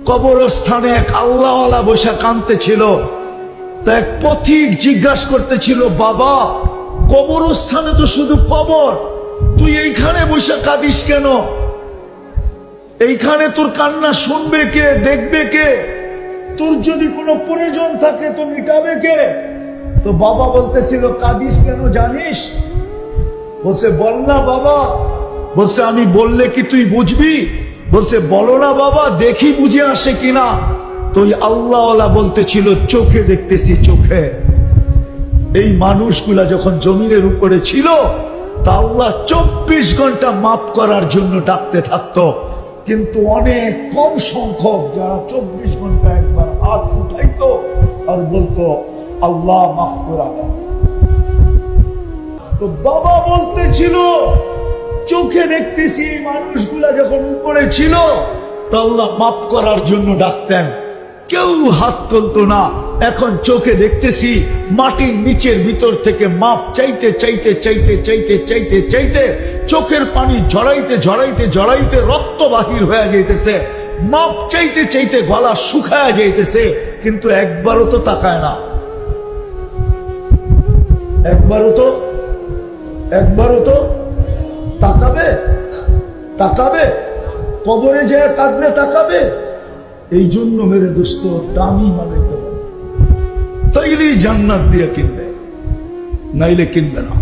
কবরস্থানে এক আল্লাহওয়ালা বসে কাঁদতেছিল। তা এক পথিক জিজ্ঞাসা করতেছিল, বাবা কবরস্থানে তো শুধু কবর, তুই এইখানে বসে কাঁদিস কেন? এইখানে তোর কান্না শুনবে কে, দেখবে কে? তোর যদি কোনো প্রয়োজন থাকে তো মিটাবে কে? তো বাবা বলতেছিল, কাঁদিস কেন জানিস? বলছে, বল না বাবা। বলছে, আমি বললে কি তুই বুঝবি? বলছে, বলো না বাবা, দেখি বুঝে আসে কিনা। তো ওই আল্লাহওয়ালা বলতেছিল, চোখে দেখতেছি, চোখে। এই মানুষগুলা যখন জমিনের উপরে ছিল তা আল্লাহ 24 ঘন্টা মাফ করার জন্য ডাকতে থাকতো, কিন্তু অনেক কম সংখ্যক যারা 24 ঘন্টা একবার হাত উঠাইতো আর বলতো, আল্লাহ মাফ করা। তো বাবা বলতেছিল, চোখে দেখতেছি এই মানুষগুলা যখন উপরে ছিল তা আল্লাহ মাফ করার জন্য ডাকতেন, কেউ হাত তুলতো না। এখন চোখে দেখতেছি মাটির নিচের ভিতর থেকে মাপ চাইতে চাইতে চাইতে চাইতে চাইতে চাইতে চোখের পানি ঝরাইতে ঝরাইতে ঝরাইতে রক্ত বাহির হয়ে যাইতেছে, মাপ চাইতে চাইতে গলা শুকায় যাইতেছে, কিন্তু একবারও তো তাকায় না। একবারও তো তাকাবে? তাকাবে? কবরে যায় কাঁদলে তাকাবে? এই জন্য মেরে দোস্ত, দামি বানাইতে হবে, তাইলেই জান্নাত দিয়ে কিনবে, নাইলে কিনবে না।